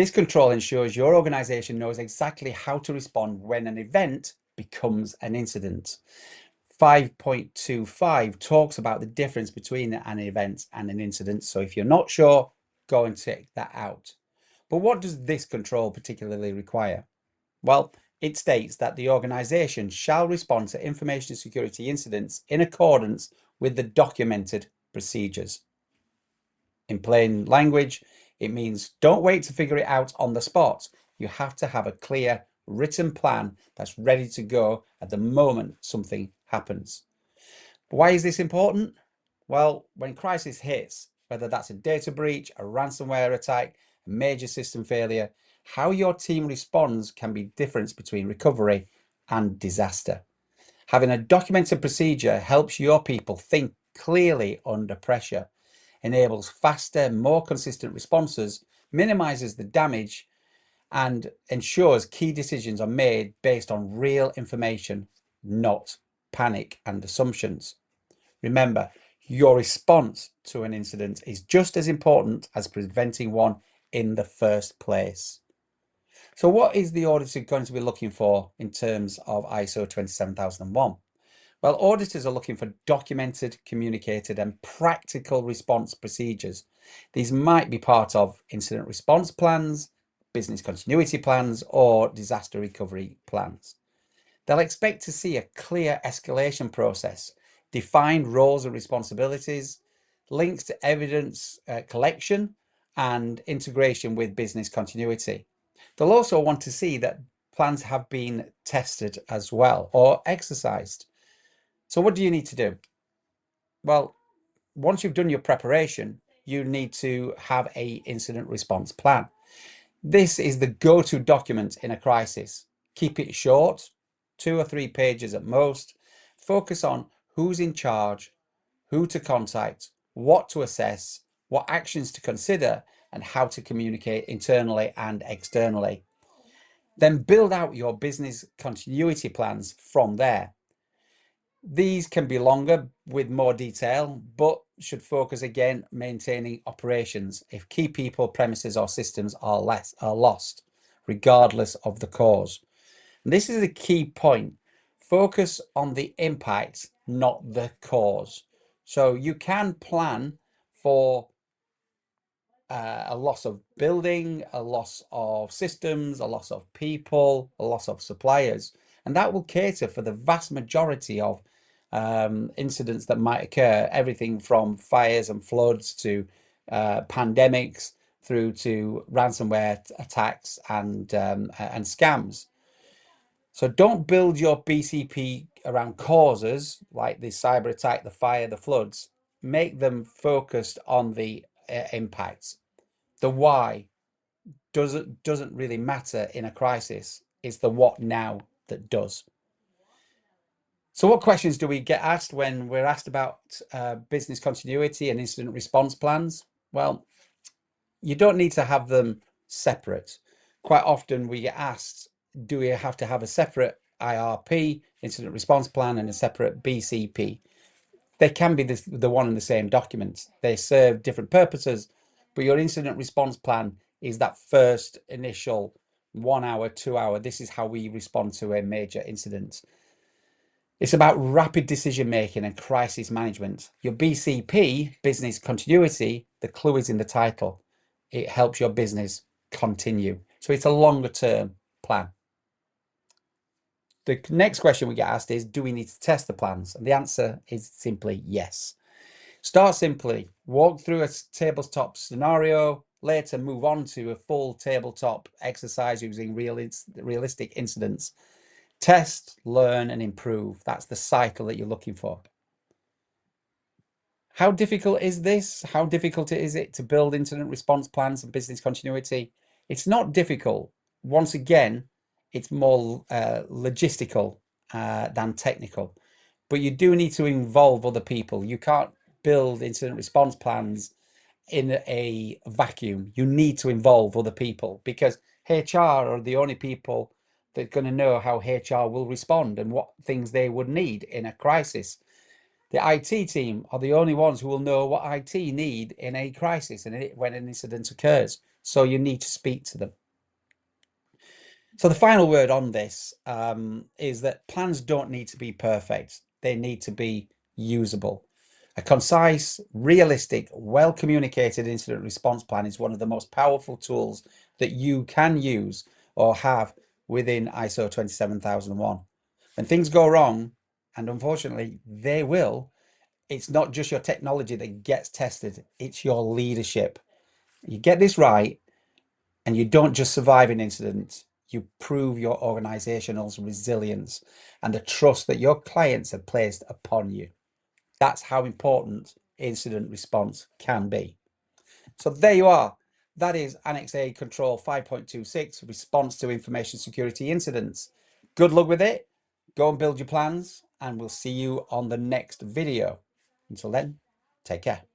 This control ensures your organization knows exactly how to respond when an event becomes an incident. 5.25 talks about the difference between an event and an incident. So if you're not sure, go and check that out. But what does this control particularly require? Well, it states that the organization shall respond to information security incidents in accordance with the documented procedures. In plain language, it means don't wait to figure it out on the spot. You have to have a clear written plan that's ready to go at the moment something happens. But why is this important? Well, when crisis hits, whether that's a data breach, a ransomware attack, a major system failure, how your team responds can be different between recovery and disaster. Having a documented procedure helps your people think clearly under pressure, enables faster, more consistent responses, minimizes the damage, and ensures key decisions are made based on real information, not panic and assumptions. Remember, your response to an incident is just as important as preventing one in the first place. So what is the auditor going to be looking for in terms of ISO 27001? Well, auditors are looking for documented, communicated, and practical response procedures. These might be part of incident response plans, business continuity plans, or disaster recovery plans. They'll expect to see a clear escalation process, defined roles and responsibilities, links to evidence collection, and integration with business continuity. They'll also want to see that plans have been tested as well or exercised. So what do you need to do? Well, once you've done your preparation, you need to have an incident response plan. This is the go-to document in a crisis. Keep it short, 2 or 3 pages at most. Focus on who's in charge, who to contact, what to assess, what actions to consider, and how to communicate internally and externally. Then build out your business continuity plans from there. These can be longer with more detail, but should focus again maintaining operations if key people, premises, or systems are lost, regardless of the cause. And this is the key point. Focus on the impact, not the cause. So you can plan for a loss of building, a loss of systems, a loss of people, a loss of suppliers, and that will cater for the vast majority of incidents that might occur, everything from fires and floods to pandemics through to ransomware attacks and scams. So don't build your BCP around causes like the cyber attack, the fire, the floods. Make them focused on the impacts. The why doesn't really matter in a crisis. It's the what now that does. So what questions do we get asked when we're asked about business continuity and incident response plans? Well, you don't need to have them separate. Quite often we get asked, do we have to have a separate IRP, incident response plan, and a separate BCP? They can be the one and the same document. They serve different purposes, but your incident response plan is that first initial 1 hour, 2 hour. This is how we respond to a major incident. It's about rapid decision making and crisis management. Your BCP, business continuity, the clue is in the title. It helps your business continue. So it's a longer term plan. The next question we get asked is, do we need to test the plans? And the answer is simply yes. Start simply, walk through a tabletop scenario, later move on to a full tabletop exercise using realistic incidents. Test, learn, and improve. That's the cycle that you're looking for. How difficult is this? How difficult is it to build incident response plans and business continuity? It's not difficult. Once again, it's more logistical than technical. But you do need to involve other people. You can't build incident response plans in a vacuum. You need to involve other people because HR are the only people that are going to know how HR will respond and what things they would need in a crisis. The IT team are the only ones who will know what IT need in a crisis and when an incident occurs. So you need to speak to them. So the final word on this is that plans don't need to be perfect. They need to be usable. A concise, realistic, well-communicated incident response plan is one of the most powerful tools that you can use or have within ISO 27001. When things go wrong, and unfortunately they will, it's not just your technology that gets tested, it's your leadership. You get this right, and you don't just survive an incident, you prove your organization's resilience and the trust that your clients have placed upon you. That's how important incident response can be. So there you are. That is Annex A Control 5.26, response to information security incidents. Good luck with it. Go and build your plans, and we'll see you on the next video. Until then, take care.